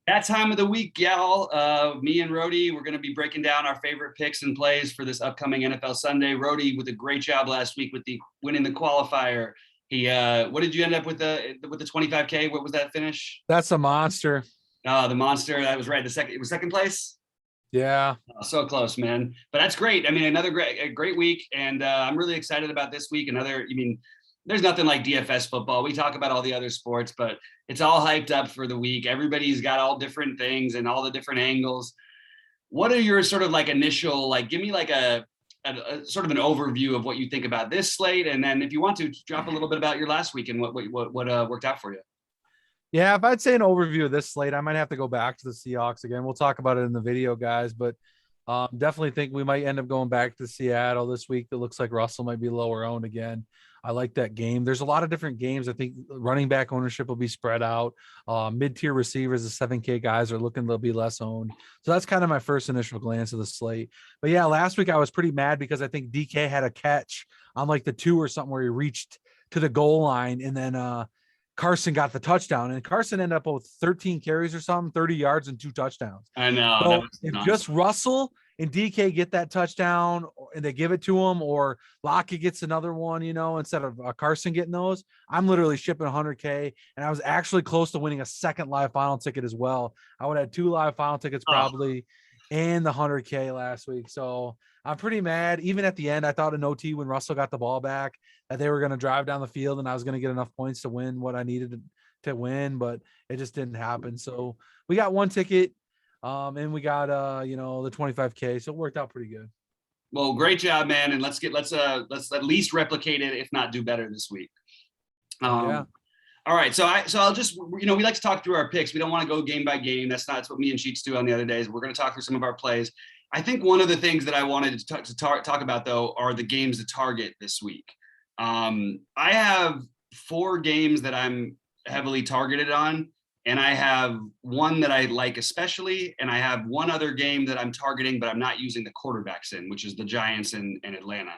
That time of the week, y'all. Me and Rohde, we're going to be breaking down our favorite picks and plays for this upcoming NFL Sunday. Rohde with a great job last week with the winning the qualifier. He, what did you end up with the 25K? What was that finish? That's a monster. The monster. That was right. It was second place. Yeah. Oh, so close, man. But that's great. I mean, another great week, and I'm really excited about this week. There's nothing like DFS football. We talk about all the other sports, but it's all hyped up for the week. Everybody's got all different things and all the different angles. What are your sort of like initial, like, give me like a sort of an overview of what you think about this slate, and then if you want to drop a little bit about your last week and what worked out for you. Yeah. If I'd say an overview of this slate, I might have to go back to the Seahawks again. We'll talk about it in the video, guys, but definitely think we might end up going back to Seattle this week. It looks like Russell might be lower owned again. I like that game. There's a lot of different games. I think running back ownership will be spread out. Mid-tier receivers, the 7K guys are looking to be less owned. So that's kind of my first initial glance of the slate. But yeah, last week I was pretty mad because I think DK had a catch on like the 2 or something where he reached to the goal line, and then Carson got the touchdown, and Carson ended up with 13 carries or something, 30 yards and 2 touchdowns. I know. So if just Russell and DK get that touchdown and they give it to him, or Lockett gets another one, instead of Carson getting those, I'm literally shipping 100K. And I was actually close to winning a second live final ticket as well. I would have 2 live final tickets probably and the 100K last week. So I'm pretty mad. Even at the end, I thought in OT when Russell got the ball back that they were going to drive down the field and I was going to get enough points to win what I needed to win, but it just didn't happen. So we got 1 ticket. And we got the 25K, so it worked out pretty good. Well, great job, man. And let's at least replicate it, if not do better this week. Yeah. All right. So I'll just, we like to talk through our picks. We don't want to go game by game. That's what me and Sheets do on the other days. We're going to talk through some of our plays. I think one of the things that I wanted to talk about though are the games to target this week. I have 4 games that I'm heavily targeted on. And I have one that I like especially, and I have one other game that I'm targeting, but I'm not using the quarterbacks in, which is the Giants and Atlanta.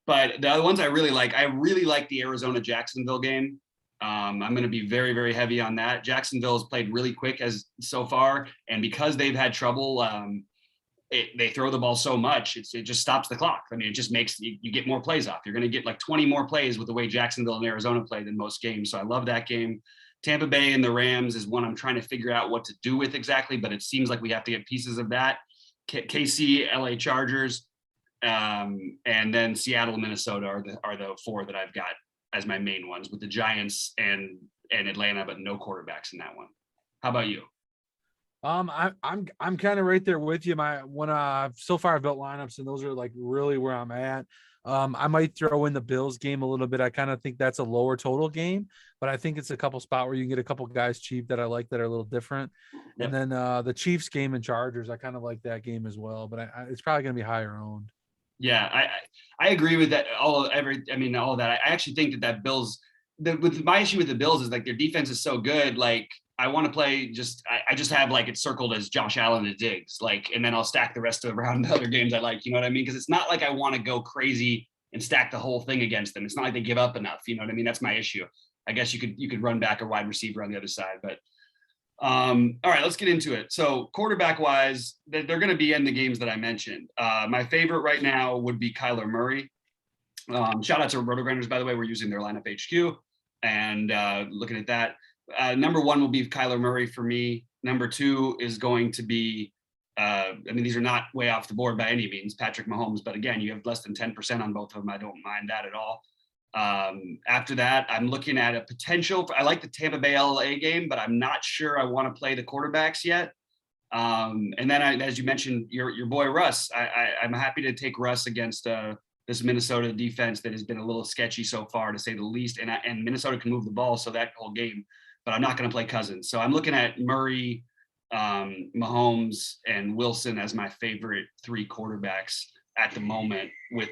But the other ones I really like the Arizona-Jacksonville game. I'm going to be very, very heavy on that. Jacksonville has played really quick so far, and because they've had trouble, they throw the ball so much, it just stops the clock. I mean, it just makes you get more plays off. You're going to get like 20 more plays with the way Jacksonville and Arizona play than most games. So I love that game. Tampa Bay and the Rams is one I'm trying to figure out what to do with exactly, but it seems like we have to get pieces of that. KC, LA Chargers, and then Seattle, Minnesota are the 4 that I've got as my main ones, with the Giants and Atlanta, but no quarterbacks in that one. How about you? I'm kind of right there with you. So far I've built lineups, and those are like really where I'm at. I might throw in the Bills game a little bit. I kind of think that's a lower total game, but I think it's a couple spot where you can get a couple guys cheap that I like that are a little different. Yep. And then the Chiefs game and Chargers, I kind of like that game as well, but it's probably going to be higher owned. Yeah, I agree with that. All of that. I actually think that Bills. With my issue with the Bills is like their defense is so good. Like I want to play I just have like it circled as Josh Allen and Diggs, like, and then I'll stack the rest of around the other games I like, you know what I mean? Because it's not like I want to go crazy and stack the whole thing against them. It's not like they give up enough, you know what I mean? That's my issue. I guess you could run back a wide receiver on the other side, but all right, let's get into it. So quarterback wise, they're going to be in the games that I mentioned. My favorite right now would be Kyler Murray. Shout out to RotoGrinders, by the way. We're using their lineup HQ and looking at that. Number 1 will be Kyler Murray for me. Number 2 is going to be, these are not way off the board by any means, Patrick Mahomes. But again, you have less than 10% on both of them. I don't mind that at all. After that, I'm looking at a potential. I like the Tampa Bay LA game, but I'm not sure I want to play the quarterbacks yet. And then, as you mentioned, your boy Russ. I'm happy to take Russ against this Minnesota defense that has been a little sketchy so far, to say the least. And Minnesota can move the ball, so that whole game. But I'm not going to play Cousins. So I'm looking at Murray, Mahomes, and Wilson as my favorite 3 quarterbacks at the moment, with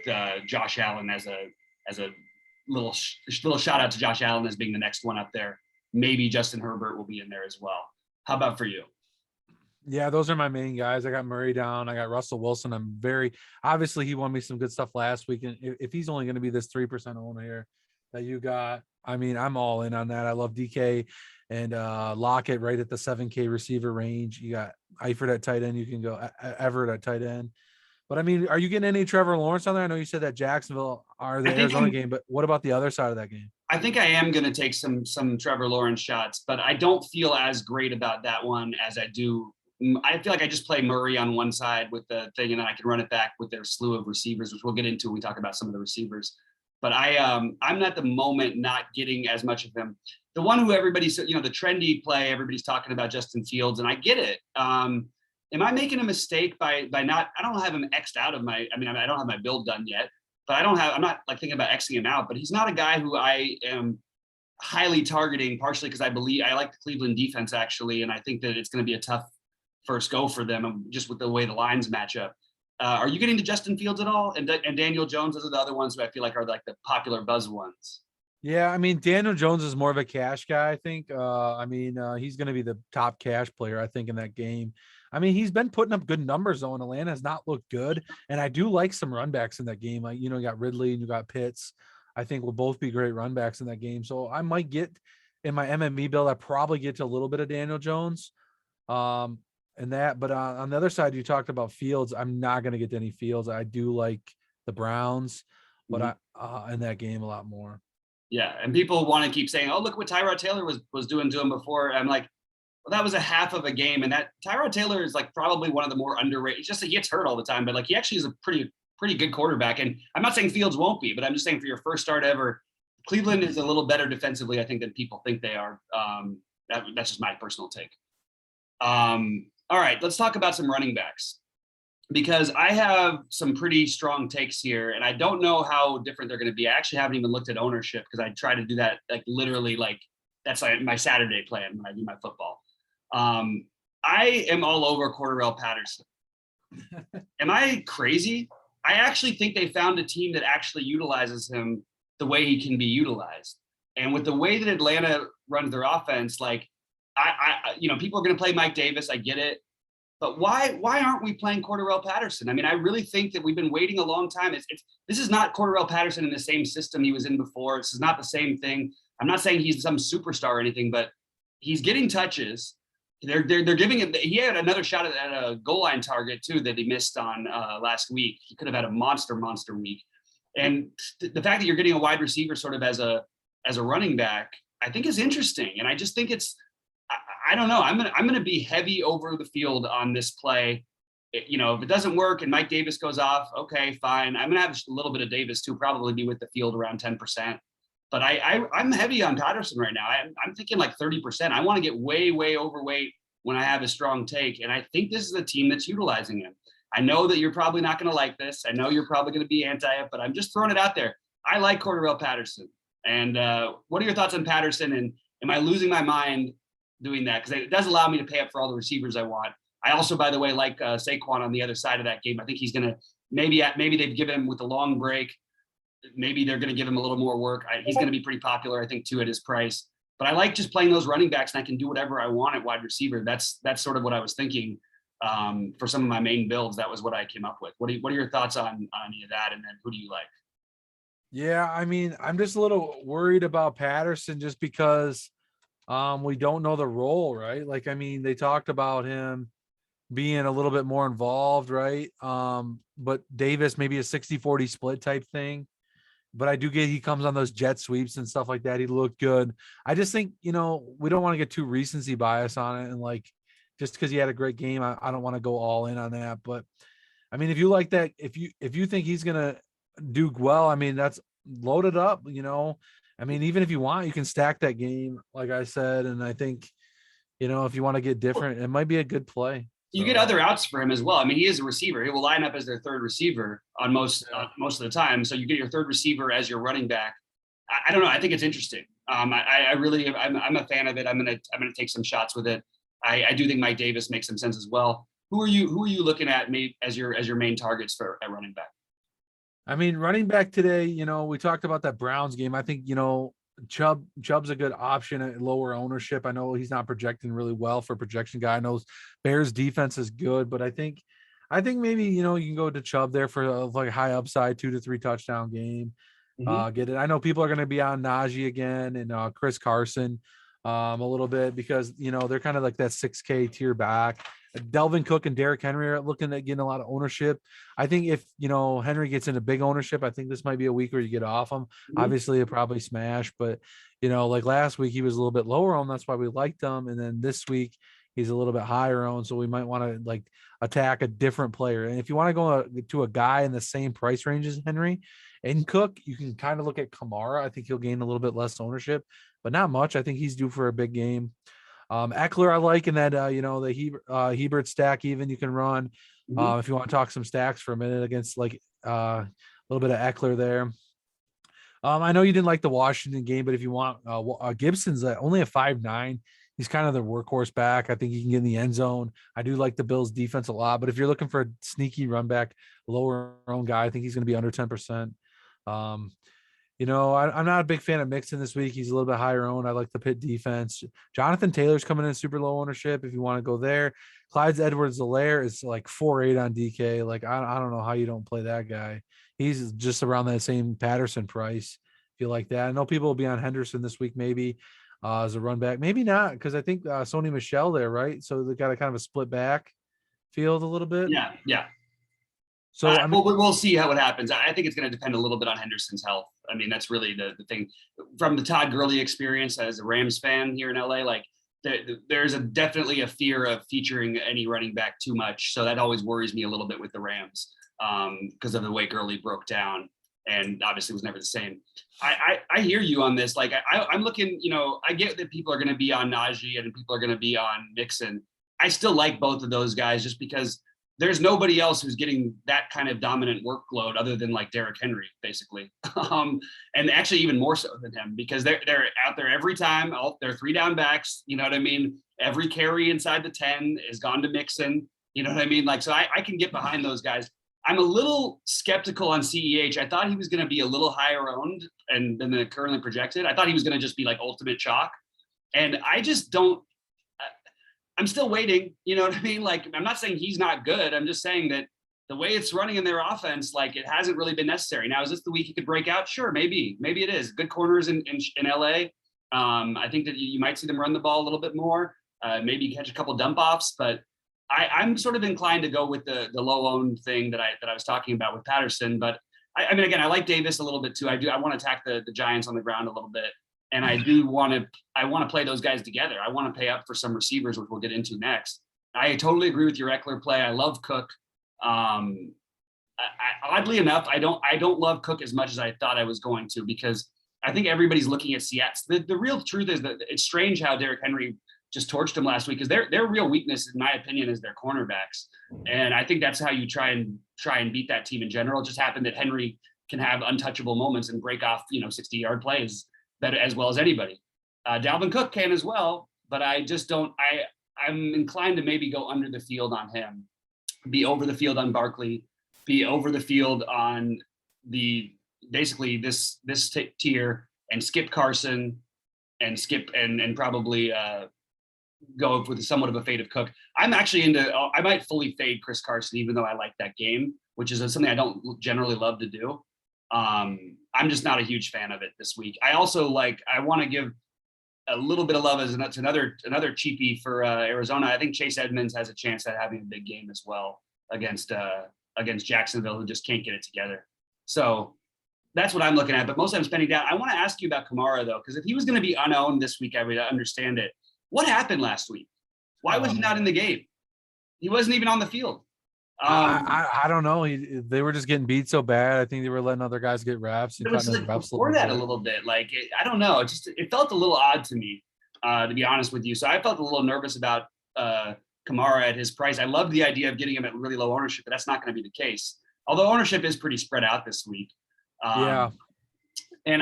Josh Allen as a little shout out to Josh Allen as being the next one up there. Maybe Justin Herbert will be in there as well. How about for you? Yeah, those are my main guys. I got Murray down. I got Russell Wilson. Obviously he won me some good stuff last week. And if he's only going to be this 3% owner here that you got, I mean, I'm all in on that. I love DK and Lockett right at the 7K receiver range. You got Eifert at tight end. You can go Everett at tight end. But I mean, are you getting any Trevor Lawrence on there? I know you said that Jacksonville are the Arizona game, but what about the other side of that game? I think I am going to take some Trevor Lawrence shots, but I don't feel as great about that one as I do. I feel like I just play Murray on one side with the thing, and then I can run it back with their slew of receivers, which we'll get into when we talk about some of the receivers. But I'm at the moment not getting as much of him. The one who everybody's, the trendy play, everybody's talking about Justin Fields, and I get it. Am I making a mistake by not? I don't have him X'd out of my. I don't have my build done yet, but I'm not like thinking about Xing him out. But he's not a guy who I am highly targeting, partially because I like the Cleveland defense actually, and I think that it's going to be a tough first go for them, just with the way the lines match up. Are you getting to Justin Fields at all? And Daniel Jones, those are the other ones who I feel like are like the popular buzz ones. Yeah, I mean, Daniel Jones is more of a cash guy, I think. He's going to be the top cash player, I think, in that game. I mean, he's been putting up good numbers, though, and Atlanta has not looked good. And I do like some run backs in that game. Like, you got Ridley and you got Pitts. I think will both be great run backs in that game. So I might get in my MME build, I probably get to a little bit of Daniel Jones. And that, but on the other side, you talked about Fields. I'm not going to get to any Fields. I do like the Browns, but I in that game a lot more. Yeah, and people want to keep saying, "Oh, look what Tyrod Taylor was doing to him before." I'm like, well, that was a half of a game, and that Tyrod Taylor is like probably one of the more underrated. It's just that he gets hurt all the time, but like he actually is a pretty good quarterback. And I'm not saying Fields won't be, but I'm just saying for your first start ever, Cleveland is a little better defensively, I think, than people think they are. That's just my personal take. All right, let's talk about some running backs, because I have some pretty strong takes here, and I don't know how different they're going to be. I actually haven't even looked at ownership because I try to do that like literally like that's like my Saturday plan when I do my football. I am all over Cordarrelle Patterson. Am I crazy? I actually think they found a team that actually utilizes him the way he can be utilized. And with the way that Atlanta runs their offense, like people are going to play Mike Davis. I get it. But why aren't we playing Cordarrelle Patterson? I mean, I really think that we've been waiting a long time. This is not Cordarrelle Patterson in the same system he was in before. This is not the same thing. I'm not saying he's some superstar or anything, but he's getting touches. They're giving him. He had another shot at a goal line target too that he missed on last week. He could have had a monster week. And the fact that you're getting a wide receiver sort of as a running back, I think is interesting. And I just think it's. I don't know. I'm gonna be heavy over the field on this play. If it doesn't work and Mike Davis goes off, okay, fine. I'm gonna have a little bit of Davis too. Probably be with the field around 10%. But I'm heavy on Patterson right now. I'm thinking like 30%. I want to get way overweight when I have a strong take, and I think this is a team that's utilizing him. I know that you're probably not going to like this. I know you're probably going to be anti it, but I'm just throwing it out there. I like Cordarrelle Patterson. And what are your thoughts on Patterson? And am I losing my mind doing that? Because it does allow me to pay up for all the receivers I want. I also, by the way, like Saquon on the other side of that game. I think he's going to maybe they've given him with a long break. Maybe they're going to give him a little more work. He's going to be pretty popular, I think, too, at his price. But I like just playing those running backs, and I can do whatever I want at wide receiver. That's sort of what I was thinking for some of my main builds. That was what I came up with. What are your thoughts on any of that? And then who do you like? Yeah, I mean, I'm just a little worried about Patterson just because we don't know the role, right? Like, I mean, they talked about him being a little bit more involved, right? But Davis, maybe a 60-40 split type thing. But I do get he comes on those jet sweeps and stuff like that. He looked good. I just think, we don't want to get too recency bias on it. And like, just because he had a great game, I don't want to go all in on that. But I mean, if you like that, if you think he's going to do well, I mean, that's loaded up, I mean, even if you want, you can stack that game, like I said. And I think, if you want to get different, it might be a good play. You get other outs for him as well. I mean, he is a receiver. He will line up as their third receiver on most of the time. So you get your third receiver as your running back. I don't know. I think it's interesting. I really, I'm a fan of it. I'm gonna take some shots with it. I do think Mike Davis makes some sense as well. Who are you looking at as your main targets for at running back? I mean, running back today, we talked about that Browns game. I think, Chubb's a good option at lower ownership. I know he's not projecting really well for a projection guy. I know Bears defense is good, but I think maybe, you can go to Chubb there for like a high upside 2 to 3 touchdown game. get it. I know people are going to be on Najee again and Chris Carson a little bit because, they're kind of like that 6K tier back. Delvin Cook and Derrick Henry are looking at getting a lot of ownership. I think if, Henry gets into big ownership, I think this might be a week where you get off him. Obviously, it probably smash, but, like last week, he was a little bit lower on. That's why we liked him. And then this week, he's a little bit higher on. So we might want to like attack a different player. And if you want to go to a guy in the same price range as Henry and Cook, you can kind of look at Kamara. I think he'll gain a little bit less ownership, but not much. I think he's due for a big game. Eckler, I like in that, the Hebert stack, even you can run. If you want to talk some stacks for a minute against like a little bit of Eckler there. I know you didn't like the Washington game, but if you want, Gibson's only a 5'9". He's kind of the workhorse back. I think he can get in the end zone. I do like the Bills defense a lot, but if you're looking for a sneaky run back, lower own guy, I think he's going to be under 10%. I'm not a big fan of Mixon this week. He's a little bit higher owned. I like the Pitt defense. Jonathan Taylor's coming in super low ownership if you want to go there. Clyde Edwards-Helaire is like 4.8 on DK. Like, I don't know how you don't play that guy. He's just around that same Patterson price. If you like that. I know people will be on Henderson this week, maybe as a run back. Maybe not, because I think Sony Michel there, right? So they got a kind of a split back field a little bit. Yeah. So we'll see how it happens. I think it's going to depend a little bit on Henderson's health. I mean, that's really the thing. From the Todd Gurley experience as a Rams fan here in LA, like there's definitely a fear of featuring any running back too much. So that always worries me a little bit with the Rams because of the way Gurley broke down and obviously was never the same. I hear you on this. Like I'm looking, I get that people are going to be on Najee and people are going to be on Mixon. I still like both of those guys just because there's nobody else who's getting that kind of dominant workload other than like Derrick Henry, basically. And actually even more so than him because they're out there every time. They're 3 down backs. You know what I mean? Every carry inside the 10 is gone to Mixon. You know what I mean? Like, so I can get behind those guys. I'm a little skeptical on CEH. I thought he was going to be a little higher owned than the currently projected. I thought he was going to just be like ultimate chalk. And I just don't, I'm still waiting. You know what I mean? Like, I'm not saying he's not good. I'm just saying that the way it's running in their offense, like it hasn't really been necessary. Now, is this the week he could break out? Sure. Maybe it is. Good corners in LA. I think that you might see them run the ball a little bit more, maybe catch a couple dump offs, but I'm sort of inclined to go with the low owned thing that I was talking about with Patterson. But I mean, again, I like Davis a little bit too. I want to attack the Giants on the ground a little bit. And I want to play those guys together. I want to pay up for some receivers, which we'll get into next. I totally agree with your Eckler play. I love Cook. Oddly enough, I don't love Cook as much as I thought I was going to, because I think everybody's looking at Seattle. The real truth is that it's strange how Derrick Henry just torched him last week, because their real weakness, in my opinion, is their cornerbacks. And I think that's how you try and beat that team in general. It just happened that Henry can have untouchable moments and break off, 60-yard plays better as well as anybody. Dalvin Cook can as well, but I just don't. I'm inclined to maybe go under the field on him, be over the field on Barkley, be over the field on basically this tier, and skip Carson and skip and probably go with somewhat of a fade of Cook. I'm actually I might fully fade Chris Carson, even though I like that game, which is something I don't generally love to do. I'm just not a huge fan of it this week. I also I want to give a little bit of love as another cheapie for Arizona. I think Chase Edmonds has a chance at having a big game as well against Jacksonville, who just can't get it together. So that's what I'm looking at. But mostly I'm spending down. I want to ask you about Kamara though, because if he was going to be unowned this week, I would understand it. What happened last week? Why was he not in the game? He wasn't even on the field. I don't know. They were just getting beat so bad. I think they were letting other guys get reps. It was before that a little bit. I don't know. It felt a little odd to me, to be honest with you. So I felt a little nervous about Kamara at his price. I love the idea of getting him at really low ownership, but that's not going to be the case. Although ownership is pretty spread out this week. Yeah. And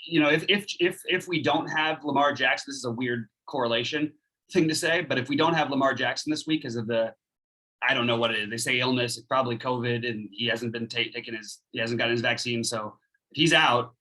if we don't have Lamar Jackson, this is a weird correlation thing to say, but if we don't have Lamar Jackson this week because of I don't know what it is. They say illness, it's probably COVID, and he hasn't been he hasn't gotten his vaccine. So if he's out,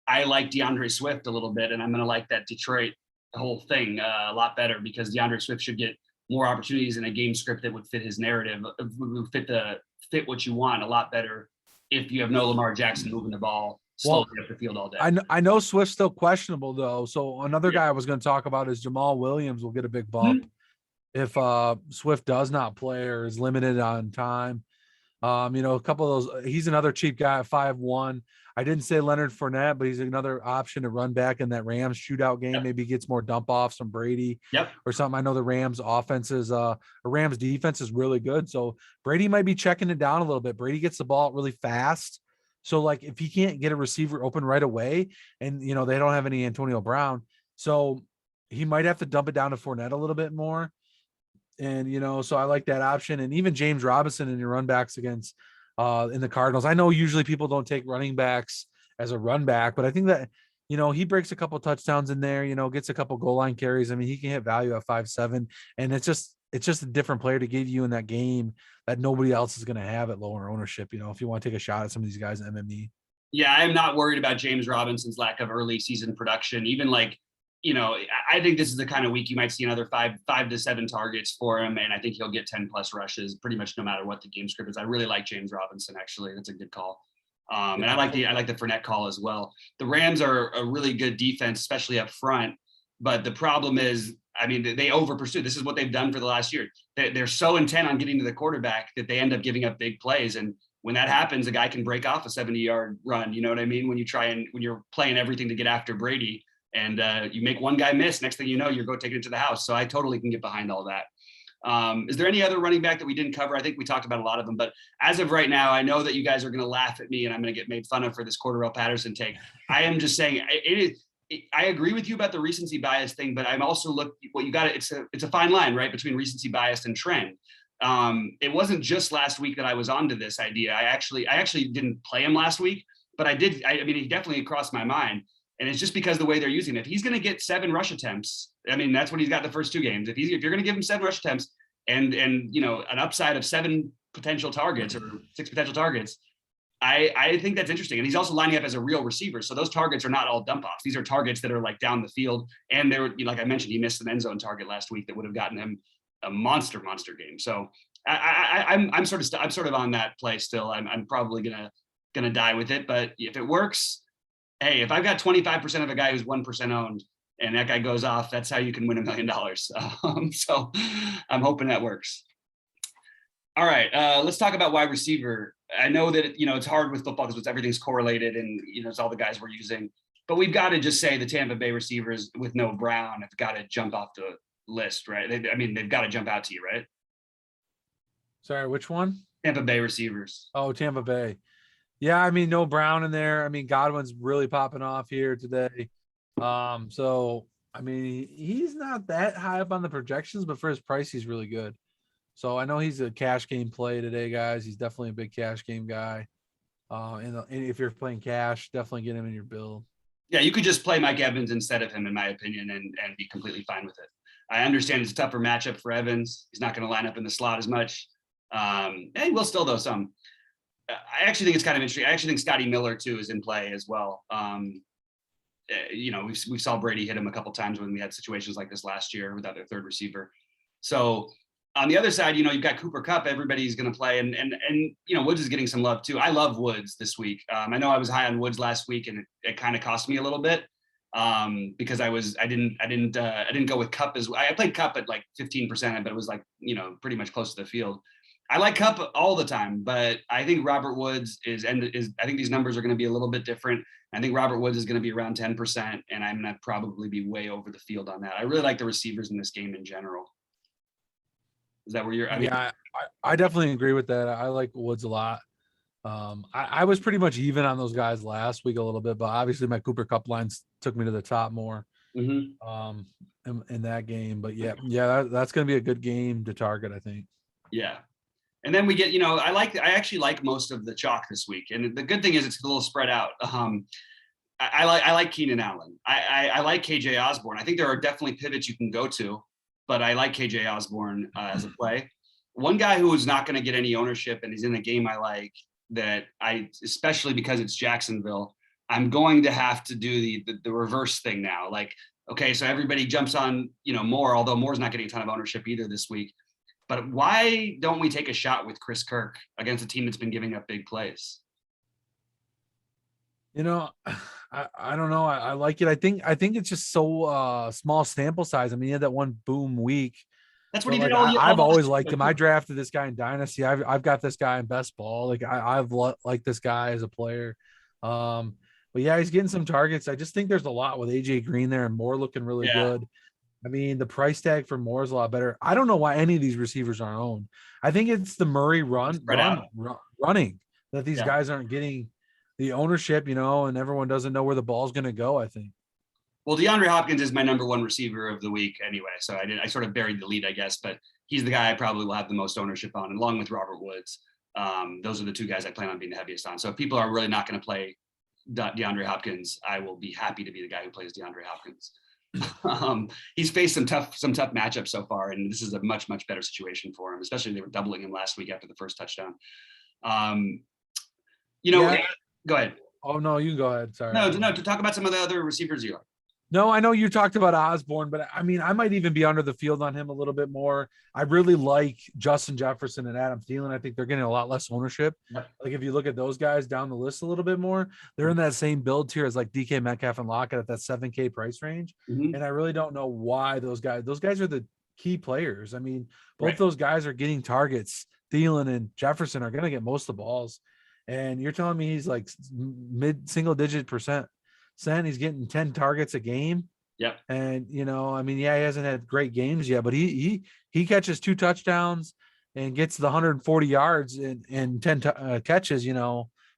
I like DeAndre Swift a little bit, and I'm going to like that Detroit whole thing a lot better, because DeAndre Swift should get more opportunities in a game script that would fit his narrative, would fit what you want a lot better if you have no Lamar Jackson moving the ball slowly up the field all day. I know Swift's still questionable though. So another Yeah. guy I was going to talk about is Jamal Williams will get a big bump if Swift does not play or is limited on time. A couple of those. He's another cheap guy at 5'1". I didn't say Leonard Fournette, but he's another option to run back in that Rams shootout game. Yep. Maybe gets more dump offs from Brady or something. I know the Rams offense is Rams defense is really good. So Brady might be checking it down a little bit. Brady gets the ball really fast. So like if he can't get a receiver open right away, and they don't have any Antonio Brown, so he might have to dump it down to Fournette a little bit more. And so I like that option. And even James Robinson in your run backs against in the Cardinals. I know usually people don't take running backs as a run back, but I think that he breaks a couple touchdowns in there, gets a couple goal line carries. I mean, he can hit value at 5'7", and it's just a different player to give you in that game that nobody else is going to have at lower ownership. If you want to take a shot at some of these guys in MME. Yeah, I'm not worried about James Robinson's lack of early season production. Even I think this is the kind of week you might see another 5 to 7 targets for him, and I think he'll get 10 plus rushes pretty much no matter what the game script is. I really like James Robinson. Actually, that's a good call. And I like the Fournette call as well. The Rams are a really good defense, especially up front. But the problem is, I mean, they over pursue. This is what they've done for the last year. They're so intent on getting to the quarterback that they end up giving up big plays. And when that happens, a guy can break off a 70-yard run. You know what I mean? When you're playing everything to get after Brady, and you make one guy miss, next thing you know, you're going to take it to the house. So I totally can get behind all that. Is there any other running back that we didn't cover? I think we talked about a lot of them, but as of right now, I know that you guys are going to laugh at me and I'm going to get made fun of for this Cordarrelle Patterson take. I am just saying I agree with you about the recency bias thing, but I'm also it's a fine line, right? Between recency bias and trend. It wasn't just last week that I was onto this idea. I actually didn't play him last week, but I did. I mean, he definitely crossed my mind. And it's just because the way they're using it. If he's going to get 7 rush attempts, I mean, that's what he's got the first 2 games. If you're going to give him 7 rush attempts and an upside of 7 potential targets or 6 potential targets, I think that's interesting. And he's also lining up as a real receiver. So those targets are not all dump offs. These are targets that are like down the field. And they were, like I mentioned, he missed an end zone target last week that would have gotten him a monster game. So I'm sort of on that play still. I'm probably gonna die with it. But if it works, hey, if I've got 25% of a guy who's 1% owned and that guy goes off, that's how you can win $1 million. So I'm hoping that works. All right, let's talk about wide receiver. I know that, it's hard with football because everything's correlated and, it's all the guys we're using. But we've got to just say the Tampa Bay receivers with no Brown have got to jump off the list, right? They've got to jump out to you, right? Sorry, which one? Tampa Bay receivers. Oh, Tampa Bay. Yeah, I mean, no Brown in there. I mean, Godwin's really popping off here today. So I mean, he's not that high up on the projections, but for his price, he's really good. So I know he's a cash game play today, guys. He's definitely a big cash game guy. And if you're playing cash, definitely get him in your build. Yeah, you could just play Mike Evans instead of him, in my opinion, and be completely fine with it. I understand it's a tougher matchup for Evans. He's not going to line up in the slot as much. And he will still, though, some. I actually think it's kind of interesting. I actually think Scotty Miller too is in play as well. We saw Brady hit him a couple times when we had situations like this last year without their third receiver. So on the other side, you've got Cooper Kupp. Everybody's going to play, and Woods is getting some love too. I love Woods this week. I know I was high on Woods last week, and it kind of cost me a little bit because I didn't go with Kupp as I played Kupp at like 15%, but it was like pretty much close to the field. I like Kupp all the time, but I think Robert Woods I think these numbers are going to be a little bit different. I think Robert Woods is going to be around 10%, and I'm going to probably be way over the field on that. I really like the receivers in this game in general. Is that where you're? I definitely agree with that. I like Woods a lot. I was pretty much even on those guys last week a little bit, but obviously my Cooper Kupp lines took me to the top more in that game. But yeah, that's going to be a good game to target, I think. Yeah. And then we get, I actually like most of the chalk this week. And the good thing is it's a little spread out. I like Keenan Allen. I like KJ Osborne. I think there are definitely pivots you can go to, but I like KJ Osborne as a play. One guy who is not going to get any ownership and he's in a game I like that especially because it's Jacksonville, I'm going to have to do the reverse thing now. Like, okay, so everybody jumps on, Moore, although Moore's not getting a ton of ownership either this week. But why don't we take a shot with Chris Kirk against a team that's been giving up big plays? You know, I don't know. I like it. I think it's just so small sample size. I mean, he had that one boom week, That's what but he did like all I've the always last liked year, him. I too. drafted this guy in Dynasty. I've got this guy in best ball. Like liked this guy as a player. But yeah, he's getting some targets. I just think there's a lot with AJ Green there and Moore looking really Yeah, good. I mean, the price tag for Moore is a lot better. I don't know why any of these receivers aren't owned. I think it's the Murray spread out. running that these Yeah. guys aren't getting the ownership, and everyone doesn't know where the ball's going to go. I think. Well, DeAndre Hopkins is my number one receiver of the week anyway. So I sort of buried the lead, I guess, but he's the guy I probably will have the most ownership on, along with Robert Woods. Those are the two guys I plan on being the heaviest on. So if people are really not going to play DeAndre Hopkins, I will be happy to be the guy who plays DeAndre Hopkins. He's faced some tough matchups so far, and this is a much better situation for him. Especially they were doubling him last week after the first touchdown. Um, Yeah. Go ahead. Oh no, you can go ahead. Sorry. No, to talk about some of the other receivers you like. No, I know you talked about Osborne, but I mean, I might even be under the field on him a little bit more. I really like Justin Jefferson and Adam Thielen. I think they're getting a lot less ownership. Yep. Like if you look at those guys down the list a little bit more, they're in that same build tier as like DK Metcalf and Lockett at that 7K price range. Mm-hmm. And I really don't know why those guys are the key players. I mean, both Right. those guys are getting targets. Thielen and Jefferson are going to get most of the balls. And you're telling me he's like mid single digit %. He's getting 10 targets a game. Yep. And I mean, yeah, he hasn't had great games yet, but he catches 2 touchdowns and gets the 140 yards in 10 catches,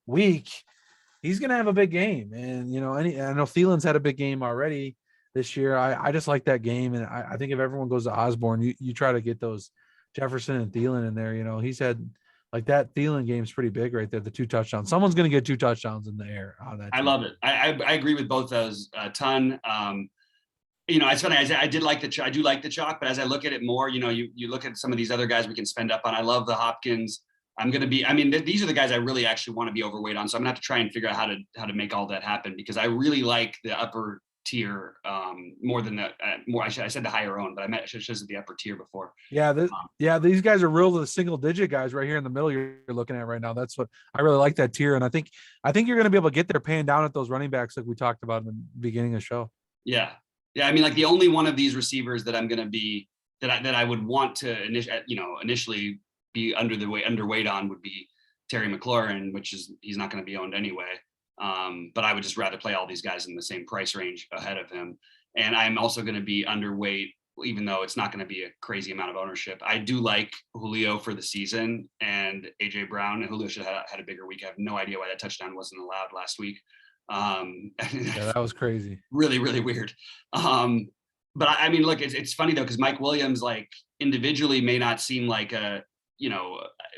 week. He's gonna have a big game. And I know Thielen's had a big game already this year. I just like that game, and I think if everyone goes to Osborne, you try to get those Jefferson and Thielen in there. He's had like that Thielen game's pretty big right there. The 2 touchdowns. Someone's going to get 2 touchdowns in the air on that. I love it. I agree with both those a ton. It's funny. I do like the chalk, but as I look at it more, you look at some of these other guys we can spend up on. I love the Hopkins. These are the guys I really actually want to be overweight on. So I'm gonna have to try and figure out how to make all that happen, because I really like the upper tier more than I said the higher own, but I should have said the upper tier before. Yeah, these guys are real, the single digit guys right here in the middle you're looking at right now. That's what I really like, that tier. And I think you're going to be able to get there paying down at those running backs like we talked about in the beginning of the show. Yeah. I mean, like the only one of these receivers that I'm going to be that I would want to initially be underweight on would be Terry McLaurin, which is he's not going to be owned anyway. But I would just rather play all these guys in the same price range ahead of him. And I'm also going to be underweight, even though it's not going to be a crazy amount of ownership. I do like Julio for the season and AJ Brown. And Julio should have had a bigger week. I have no idea why that touchdown wasn't allowed last week. Yeah, that was crazy. Really, really weird. But I mean, look, it's funny though, because Mike Williams, like individually, may not seem like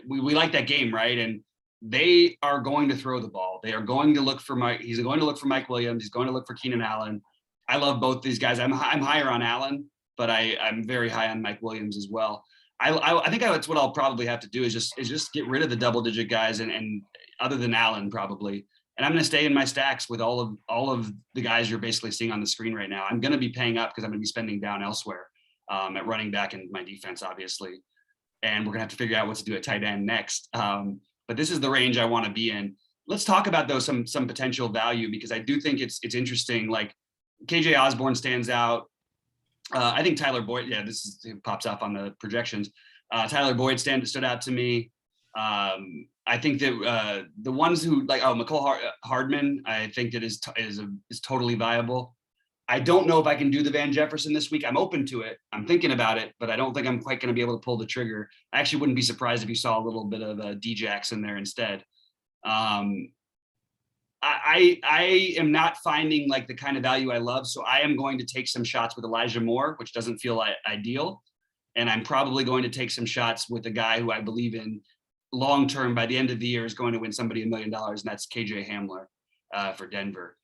we like that game, right? And they are going to throw the ball. They are going to look for he's going to look for Mike Williams. He's going to look for Keenan Allen. I love both these guys. I'm higher on Allen, but I'm very high on Mike Williams as well. I think that's what I'll probably have to do is just get rid of the double digit guys and other than Allen probably. And I'm going to stay in my stacks with all of the guys you're basically seeing on the screen right now. I'm going to be paying up because I'm going to be spending down elsewhere at running back and my defense, obviously. And we're going to have to figure out what to do at tight end next. But this is the range I want to be in. Let's talk about those some potential value, because I do think it's interesting. Like KJ Osborne stands out. I think Tyler Boyd. Yeah, it pops up on the projections. Tyler Boyd stood out to me. I think that the ones who like McCole Hardman, I think that is totally viable. I don't know if I can do the Van Jefferson this week. I'm open to it. I'm thinking about it, but I don't think I'm quite going to be able to pull the trigger. I actually wouldn't be surprised if you saw a little bit of a D-Jax in there instead. I am not finding like the kind of value I love, so I am going to take some shots with Elijah Moore, which doesn't feel ideal, and I'm probably going to take some shots with a guy who I believe in long term by the end of the year is going to win somebody $1 million, and that's KJ Hamler for Denver.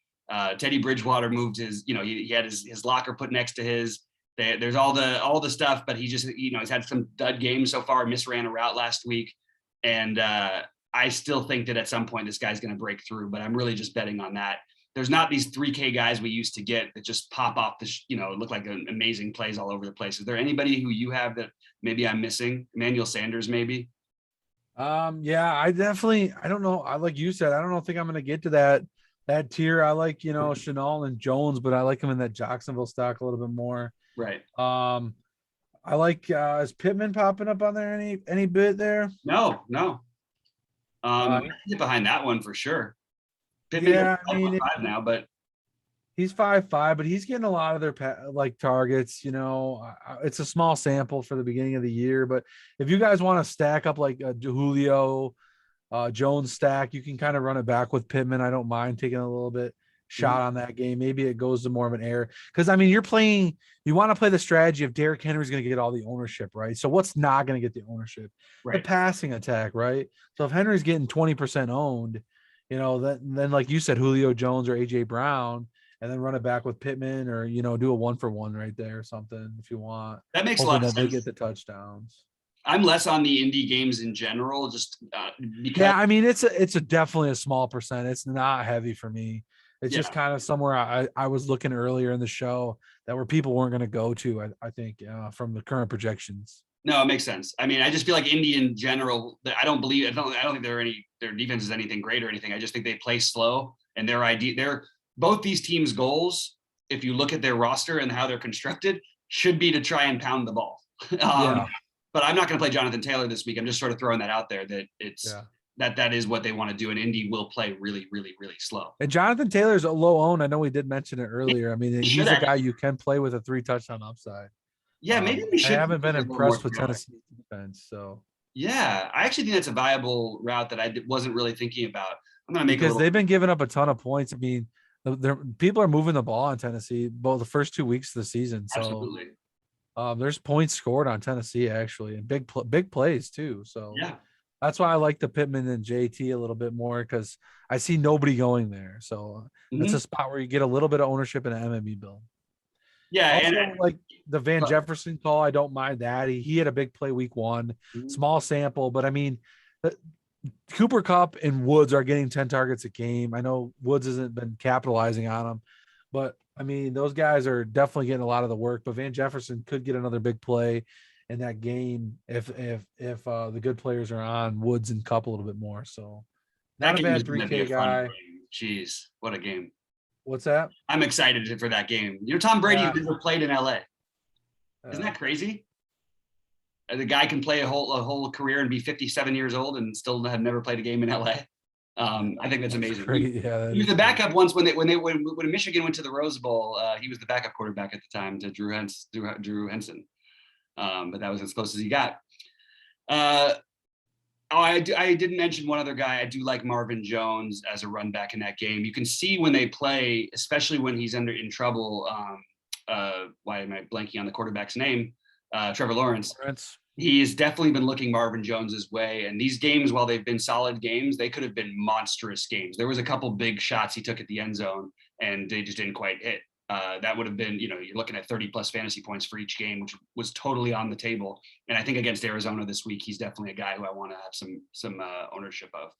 Teddy Bridgewater moved his, he had his locker put next to his. There's all the stuff, but he just, he's had some dud games so far. Misran a route last week, and I still think that at some point this guy's going to break through. But I'm really just betting on that. There's not these 3K guys we used to get that just pop off look like amazing plays all over the place. Is there anybody who you have that maybe I'm missing? Emmanuel Sanders, maybe. Yeah, I don't know. Like you said, I don't think I'm going to get to that that tier. I like, Chenault and Jones, but I like him in that Jacksonville stock a little bit more. Right. I like is Pittman popping up on there any bit there? No, no. Uh, I get behind that one for sure. Pittman yeah, I goes mean 5 now, but he's 5'5", but he's getting a lot of their like targets. It's a small sample for the beginning of the year, but if you guys want to stack up like a Julio, Jones stack, you can kind of run it back with Pittman. I don't mind taking a little bit shot on that game. Maybe it goes to more of an error because I mean you want to play the strategy of Derrick Henry's going to get all the ownership, right? So what's not going to get the ownership? The right. passing attack, right? So if Henry's getting 20% owned, then like you said, Julio Jones or AJ Brown, and then run it back with Pittman or do a 1-for-1 right there or something if you want. That makes a Hoping lot of that they sense. get the touchdowns. I'm less on the indie games in general, just because. Yeah, I mean it's a definitely a small percent. It's not heavy for me. It's Yeah. just kind of somewhere I was looking earlier in the show that where people weren't going to go to. I think from the current projections. No, it makes sense. I mean, I just feel like Indy in general. I don't think their defense is anything great or anything. I just think they play slow, and they're both these teams' goals. If you look at their roster and how they're constructed, should be to try and pound the ball. Yeah. But I'm not going to play Jonathan Taylor this week. I'm just sort of throwing that out there that it's Yeah. that is what they want to do, and Indy will play really, really, really slow. And Jonathan Taylor's a low own. I know we did mention it earlier. I mean, he's a guy you can play with a 3 touchdown upside. Yeah, maybe we should. I haven't been impressed with Tennessee defense, so. Yeah, I actually think that's a viable route that I wasn't really thinking about. I'm gonna make because they've been giving up a ton of points. I mean, people are moving the ball in Tennessee both the first 2 weeks of the season. So absolutely. There's points scored on Tennessee actually, and big plays too. So yeah, that's why I like the Pittman and JT a little bit more because I see nobody going there. So that's a spot where you get a little bit of ownership in an MME bill. Yeah, also, and like the Van Jefferson call, I don't mind that. He had a big play week 1, small sample, but I mean, Cooper Kupp and Woods are getting 10 targets a game. I know Woods hasn't been capitalizing on them, but I mean, those guys are definitely getting a lot of the work. But Van Jefferson could get another big play in that game if the good players are on Woods and Kupp a little bit more. So not a bad 3K guy. Jeez, what a game! What's that? I'm excited for that game. Tom Brady never played in LA. Isn't that crazy? The guy can play a whole career and be 57 years old and still have never played a game in LA. I think that's amazing. He was the backup once when Michigan went to the Rose Bowl. He was the backup quarterback at the time to Drew Henson. But that was as close as he got. I didn't mention one other guy. I do like Marvin Jones as a run back in that game. You can see when they play, especially when he's in trouble. Why am I blanking on the quarterback's name? Trevor Lawrence. He's definitely been looking Marvin Jones's way. And these games, while they've been solid games, they could have been monstrous games. There was a couple big shots he took at the end zone, and they just didn't quite hit. That would have been, you're looking at 30 plus fantasy points for each game, which was totally on the table. And I think against Arizona this week, he's definitely a guy who I want to have some ownership of.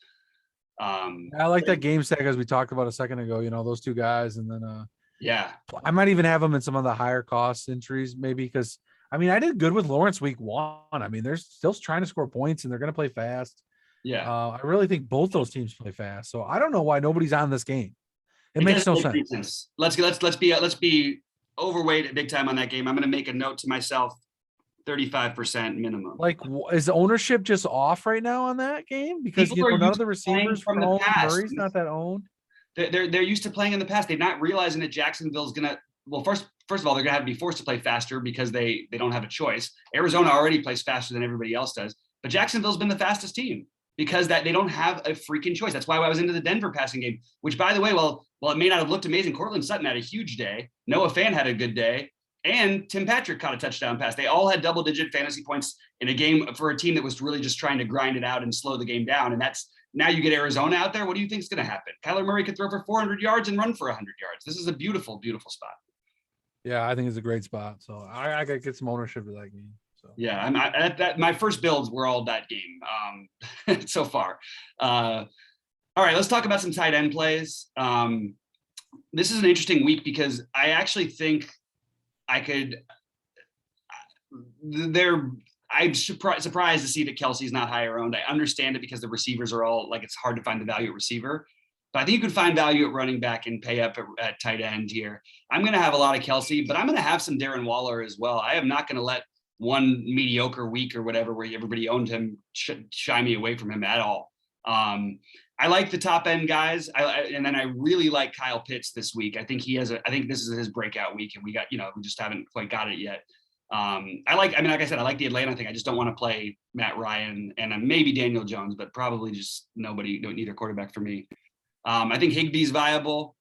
I like that game stack as we talked about a second ago. Those two guys, and then yeah, I might even have them in some of the higher cost entries, maybe because I mean I did good with Lawrence week 1. I mean they're still trying to score points and they're going to play fast. Yeah, I really think both those teams play fast. So I don't know why nobody's on this game. It makes no sense. Let's be overweight at big time on that game. I'm going to make a note to myself: 35% minimum. Like, is ownership just off right now on that game because none of the receivers from the past. Murray's not that owned. They're used to playing in the past. They're not realizing that Jacksonville's going to. Well, first of all, they're going to have to be forced to play faster because they don't have a choice. Arizona already plays faster than everybody else does, but Jacksonville's been the fastest team because they don't have a freaking choice. That's why I was into the Denver passing game, which, by the way, well, it may not have looked amazing. Cortland Sutton had a huge day. Noah Fant had a good day. And Tim Patrick caught a touchdown pass. They all had double-digit fantasy points in a game for a team that was really just trying to grind it out and slow the game down. And now you get Arizona out there. What do you think is going to happen? Kyler Murray could throw for 400 yards and run for 100 yards. This is a beautiful, beautiful spot. Yeah, I think it's a great spot. So I got to get some ownership of that game. So yeah, my first builds were all that game so far. All right, let's talk about some tight end plays. This is an interesting week because I actually think I'm surprised to see that Kelsey's not higher owned. I understand it because the receivers are all it's hard to find the value at receiver. But I think you could find value at running back and pay up at tight end here. I'm going to have a lot of Kelsey, but I'm going to have some Darren Waller as well. I am not going to let one mediocre week or whatever where everybody owned him shy me away from him at all. I like the top end guys. And then I really like Kyle Pitts this week. I think I think this is his breakout week, and we just haven't quite got it yet. Like I said, I like the Atlanta thing. I just don't want to play Matt Ryan and maybe Daniel Jones, but probably just neither quarterback for me. I think Higbee's viable,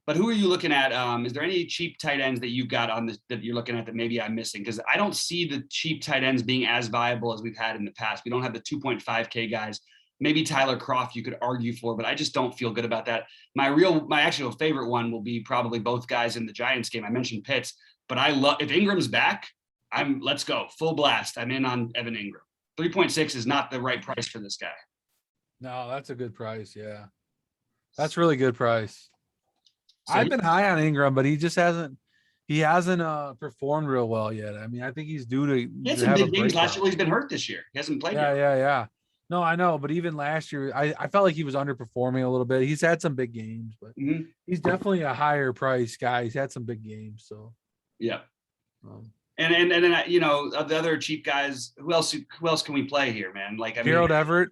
but who are you looking at? Is there any cheap tight ends that you've got that you're looking at that maybe I'm missing? Because I don't see the cheap tight ends being as viable as we've had in the past. We don't have the 2.5K guys. Maybe Tyler Kroft you could argue for, but I just don't feel good about that. My actual favorite one will be probably both guys in the Giants game. I mentioned Pitts, but I love if Ingram's back, let's go full blast. I'm in on Evan Ingram. 3.6 is not the right price for this guy. No, that's a good price. Yeah, that's really good price. So I've been high on Ingram, but he just hasn't performed real well yet. I mean, I think he's due to. He had some big games last year. Well, he's been hurt this year. He hasn't played yet. Yeah. No, I know, but even last year, I felt like he was underperforming a little bit. He's had some big games, but he's definitely a higher price guy. He's had some big games, so yeah. And then of the other cheap guys, who else can we play here, man? Like Gerald Everett.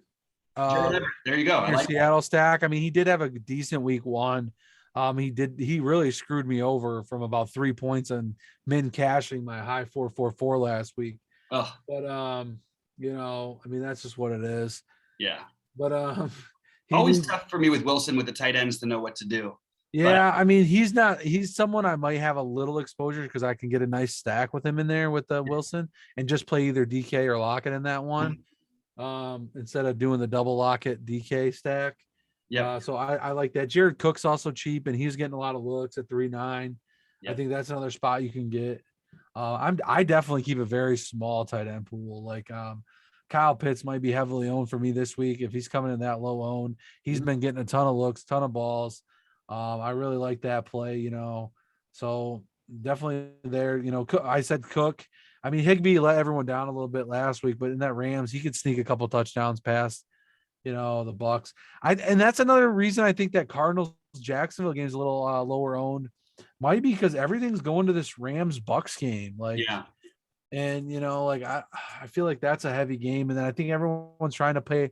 Gerald Everett. There you go. I like Seattle stack. I mean, he did have a decent week one. He really screwed me over from about 3 points and min cashing my high 4.44 last week. Oh. But I mean, that's just what it is. Yeah. But always tough for me with Wilson with the tight ends to know what to do. Yeah, I mean, he's someone I might have a little exposure because I can get a nice stack with him in there with Wilson and just play either DK or Lockett in that one. Instead of doing the double Lockett DK stack. Yeah. So I like that. Jared Cook's also cheap and he's getting a lot of looks at 3.9. Yep. I think that's another spot you can get. I definitely keep a very small tight end pool. Like Kyle Pitts might be heavily owned for me this week. If he's coming in that low owned, he's been getting a ton of looks, ton of balls. I really like that play, so definitely there, I said Cook. I mean, Higbee let everyone down a little bit last week, but in that Rams, he could sneak a couple touchdowns past, the Bucks. And that's another reason I think that Cardinals Jacksonville game is a little lower owned. Might be because everything's going to this Rams Bucks game. And I feel like that's a heavy game. And then I think everyone's trying to play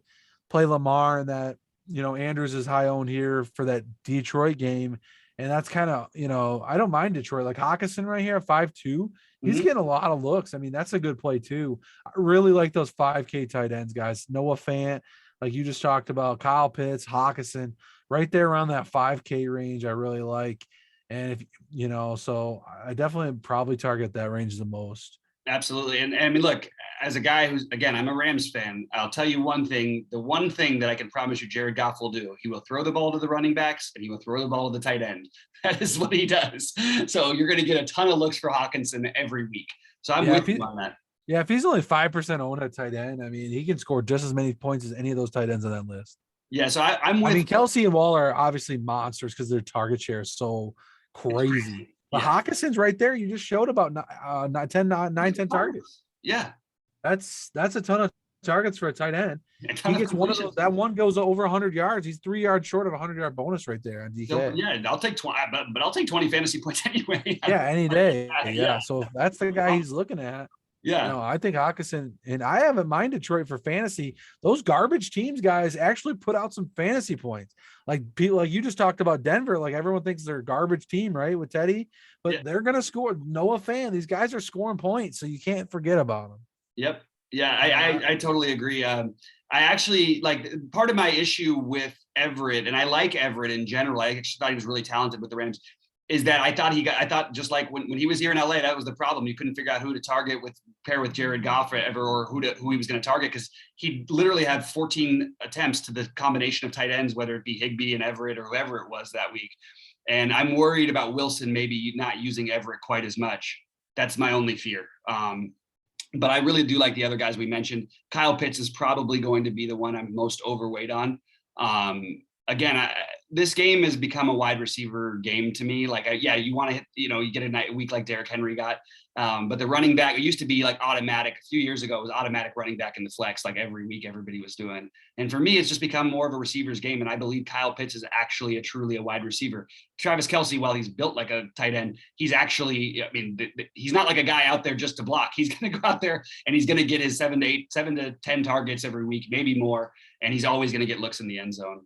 Lamar, and that, Andrews is high owned here for that Detroit game. And that's kind of, I don't mind Detroit. Like Hawkinson right here at 5.2, he's getting a lot of looks. I mean, that's a good play too. I really like those 5K tight ends, guys. Noah Fant, like you just talked about, Kyle Pitts, Hawkinson, right there around that 5K range. I really like. And if, so I definitely probably target that range the most. Absolutely. And I mean, look, as a guy who's, again, I'm a Rams fan, I'll tell you one thing. The one thing that I can promise you Jared Goff will do, he will throw the ball to the running backs and he will throw the ball to the tight end. That is what he does. So you're going to get a ton of looks for Hawkinson every week. So I'm with you on that. Yeah, if he's only 5% owned at tight end, I mean, he can score just as many points as any of those tight ends on that list. Yeah, so I'm with. I mean, Kelsey and Waller are obviously monsters because their target share is so crazy. But Hawkinson's right there. You just showed about 9, 10 targets. Yeah. That's a ton of targets for a tight end. He gets one of those. That one goes over 100 yards. He's 3 yards short of a 100-yard bonus right there on DK. So, yeah, I'll take 20, but I'll take 20 fantasy points anyway. Yeah, any day. Yeah. So if that's the guy he's looking at. Yeah. I think Hawkinson, and I haven't mind Detroit for fantasy. Those garbage teams, guys, actually put out some fantasy points. Like people, like you just talked about Denver. Like everyone thinks they're a garbage team, right? With Teddy, but they're gonna score. Noah Fant, these guys are scoring points, so you can't forget about them. Yep. Yeah, I totally agree. I actually like part of my issue with Everett, and I like Everett in general. I actually thought he was really talented with the Rams. Is that I thought just like when he was here in LA, that was the problem. You couldn't figure out who to pair with Jared Goff or who he was going to target, because he literally had 14 attempts to the combination of tight ends, whether it be Higbee and Everett or whoever it was that week. And I'm worried about Wilson maybe not using Everett quite as much. That's my only fear. But I really do like the other guys we mentioned. Kyle Pitts is probably going to be the one I'm most overweight on. Again, this game has become a wide receiver game to me. Like, you want to hit, you get a week like Derrick Henry got. But the running back, it used to be like automatic. A few years ago, it was automatic running back in the flex, like every week everybody was doing. And for me, it's just become more of a receiver's game. And I believe Kyle Pitts is actually truly a wide receiver. Travis Kelce, while he's built like a tight end, he's actually, I mean, he's not like a guy out there just to block. He's going to go out there and he's going to get his 7 to 10 targets every week, maybe more. And he's always going to get looks in the end zone.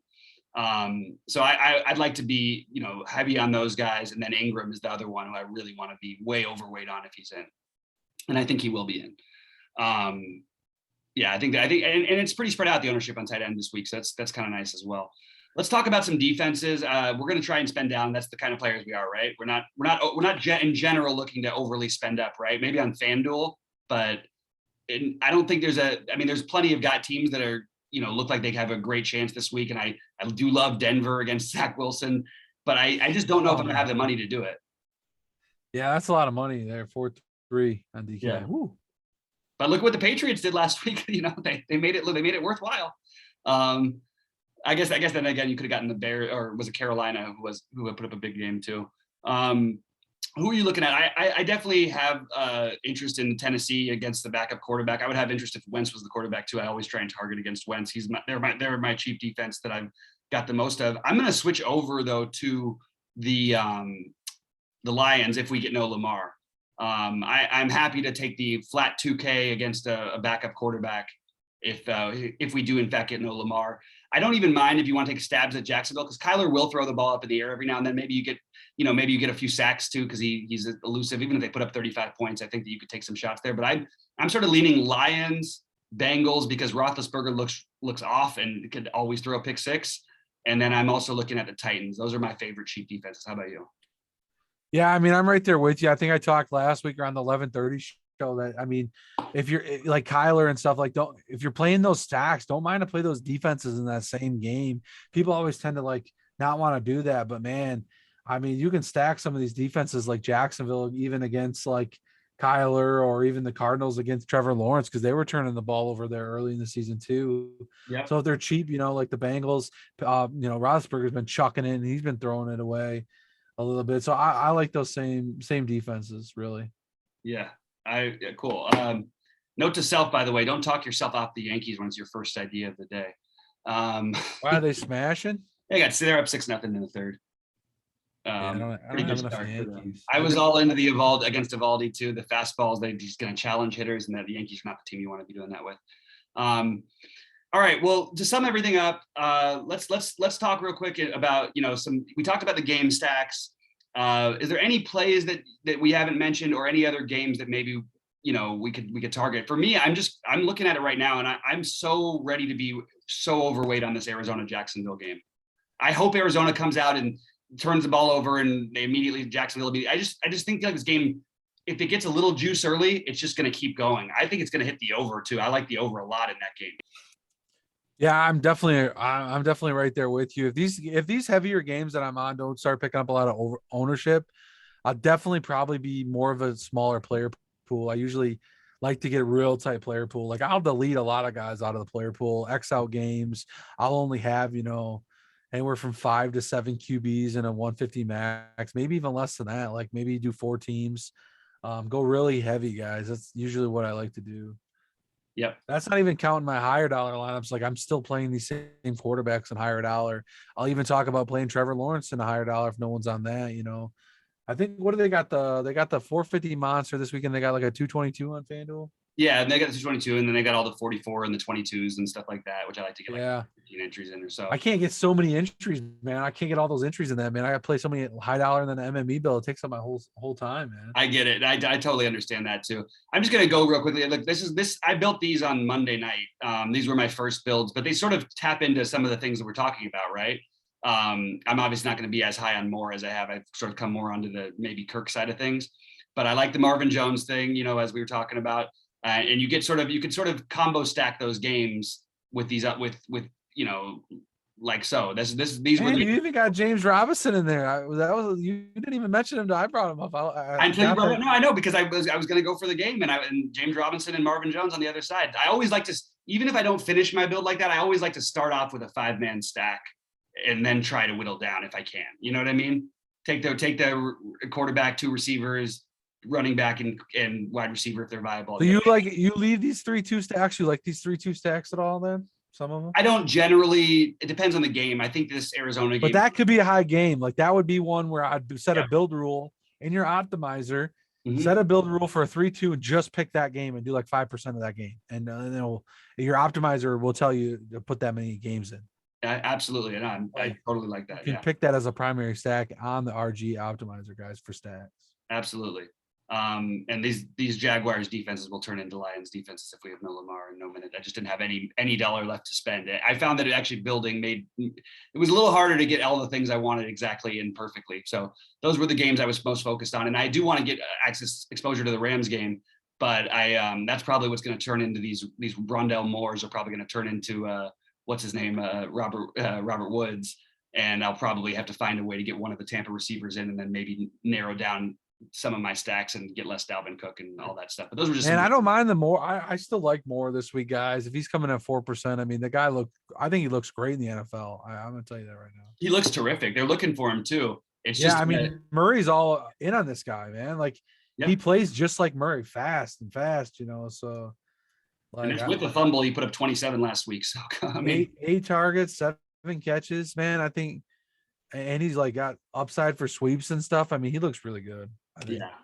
So I'd like to be, heavy on those guys. And then Ingram is the other one who I really want to be way overweight on if he's in. And I think he will be in. I think and it's pretty spread out, the ownership on tight end this week. So that's kind of nice as well. Let's talk about some defenses. We're going to try and spend down. That's the kind of players we are, right? We're not in general looking to overly spend up, right? Maybe on FanDuel, but I don't think there's plenty of teams that are, look like they have a great chance this week. And I do love Denver against Zach Wilson, but I just don't know if I'm gonna have the money to do it. Yeah, that's a lot of money there. 4-3 on DK. Yeah. Woo. But look what the Patriots did last week. They made it worthwhile. I guess then again, you could have gotten the Bears, or was it Carolina who would put up a big game too. Who are you looking at? I definitely have interest in Tennessee against the backup quarterback. I would have interest if Wentz was the quarterback too. I always try and target against Wentz. They're my cheap defense that I've got the most of. I'm going to switch over though to the Lions if we get no Lamar. I'm happy to take the flat 2K against a backup quarterback if we do in fact get no Lamar. I don't even mind if you want to take stabs at Jacksonville, because Kyler will throw the ball up in the air every now and then. Maybe you get a few sacks too, because he's elusive. Even if they put up 35 points, I think that you could take some shots there. But I'm sort of leaning Lions, Bengals, because Roethlisberger looks off and could always throw a pick six. And then I'm also looking at the Titans. Those are my favorite cheap defenses. How about you? Yeah, I mean, I'm right there with you. I think I talked last week around the 11:30 show that, I mean, if you're like Kyler and stuff, if you're playing those stacks, don't mind to play those defenses in that same game. People always tend to not want to do that, but man, I mean, you can stack some of these defenses like Jacksonville, even against Kyler, or even the Cardinals against Trevor Lawrence, because they were turning the ball over there early in the season too. Yeah. So if they're cheap, like the Bengals, Roethlisberger's been chucking it and he's been throwing it away a little bit. So I like those same defenses, really. Yeah. Cool. Note to self, by the way, don't talk yourself off the Yankees when it's your first idea of the day. Why are they smashing? They're up 6-0 in the third. I don't have enough Yankees. I was all into the against Evaldi too. The fastballs, they're just going to challenge hitters, and that the Yankees are not the team you want to be doing that with. All right. Well, to sum everything up, let's talk real quick about we talked about the game stacks. Is there any plays that we haven't mentioned, or any other games that maybe we could target? For me, I'm looking at it right now, and I'm so ready to be so overweight on this Arizona Jacksonville game. I hope Arizona comes out and turns the ball over, and they immediately Jacksonville. I just think this game, if it gets a little juice early, it's just going to keep going. I think it's going to hit the over too. I like the over a lot in that game. Yeah, I'm definitely right there with you. If these heavier games that I'm on don't start picking up a lot of ownership, I'll definitely probably be more of a smaller player pool. I usually like to get a real tight player pool. I'll delete a lot of guys out of the player pool, X out games. I'll only have, anywhere from 5 to 7 QBs and a 150 max, maybe even less than that. Maybe do 4 teams, go really heavy, guys. That's usually what I like to do. Yep. That's not even counting my higher dollar lineups. I'm still playing these same quarterbacks in higher dollar. I'll even talk about playing Trevor Lawrence in a higher dollar if no one's on that. I think, what do they got? They got the 450 monster this weekend. They got a 222 on FanDuel. Yeah, and they got the 222, and then they got all the 44 and the 22s and stuff like that, which I like to get 15 entries in or so. I can't get so many entries, man. I can't get all those entries in that, man. I got to play so many high dollar and then the MME bill. It takes up my whole time, man. I get it. I totally understand that too. I'm just gonna go real quickly. Look, I built these on Monday night. These were my first builds, but they sort of tap into some of the things that we're talking about, right? I'm obviously not going to be as high on Moore as I have. I've sort of come more onto the maybe Kirk side of things, but I like the Marvin Jones thing, as we were talking about. And you could sort of combo stack those games with these up with so. These were. You even got James Robinson in there. You didn't even mention him. I brought him up. I know, because I was going to go for the game, and James Robinson and Marvin Jones on the other side. I always like to, even if I don't finish my build like that, I always like to start off with a 5-man stack and then try to whittle down if I can. You know what I mean? Take the quarterback, 2 receivers, running back and wide receiver if they're viable. So you leave these 3-2 stacks? You like these 3-2 stacks at all then? Some of them? I don't generally, it depends on the game. I think this Arizona game. But that could be a high game. Like that would be one where I'd set a build rule in your optimizer, set a build rule for a 3-2 and just pick that game and do like 5% of that game. And then your optimizer will tell you to put that many games in. Absolutely. And I totally like that. You can pick that as a primary stack on the RG optimizer, guys, for stacks. Absolutely. And these Jaguars defenses will turn into Lions defenses if we have no Lamar and no minute. I just didn't have any dollar left to spend. I found that it actually building it was a little harder to get all the things I wanted exactly and perfectly. So those were the games I was most focused on. And I do want to get exposure to the Rams game, but that's probably what's going to turn into these Rondell Moores are probably going to turn into what's his name? Robert Woods. And I'll probably have to find a way to get one of the Tampa receivers in and then maybe narrow down some of my stacks and get less Dalvin Cook and all that stuff. But those were just. And I don't mind the Moore. I still like Moore this week, guys. If he's coming at 4%, I mean, the guy I think he looks great in the NFL. I'm going to tell you that right now. He looks terrific. They're looking for him too. It's just. I mean, Murray's all in on this guy, man. Like he plays just like Murray, fast, so. Like, and with the fumble, he put up 27 last week. So I mean, eight targets, 7 catches, man. I think, and he's like got upside for sweeps and stuff. I mean, he looks really good.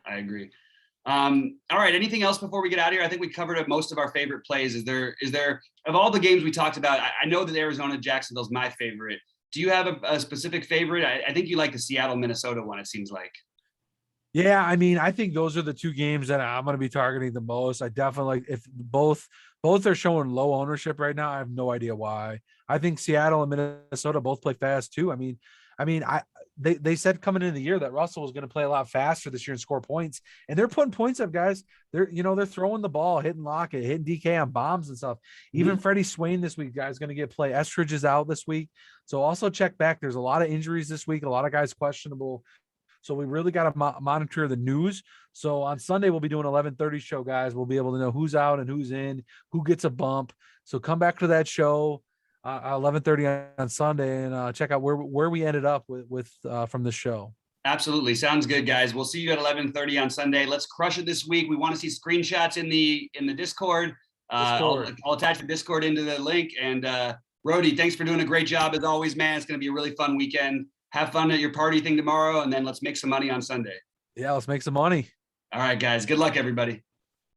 I agree. All right. Anything else before we get out of here? I think we covered up most of our favorite plays. Is there of all the games we talked about? I know that Arizona Jacksonville's my favorite. Do you have a specific favorite? I think you like the Seattle Minnesota one. It seems like. Yeah, I mean, I think those are the 2 games that I'm going to be targeting the most. I definitely if both are showing low ownership right now. I have no idea why. I think Seattle and Minnesota both play fast too. I mean, they said coming into the year that Russell was going to play a lot faster this year and score points, and they're putting points up, guys. They're throwing the ball, hitting Lockett, hitting DK on bombs and stuff. Even Freddie Swain this week, guys, going to get play. Estridge is out this week, so also check back. There's a lot of injuries this week, a lot of guys questionable. So we really got to monitor the news. So on Sunday, we'll be doing 11:30 show, guys. We'll be able to know who's out and who's in, who gets a bump. So come back to that show 11:30 on Sunday and check out where we ended up with from the show. Absolutely. Sounds good, guys. We'll see you at 11:30 on Sunday. Let's crush it this week. We want to see screenshots in the Discord. I'll attach the Discord into the link. And Rohde, thanks for doing a great job as always, man. It's going to be a really fun weekend. Have fun at your party thing tomorrow, and then let's make some money on Sunday. Yeah, let's make some money. All right, guys. Good luck, everybody.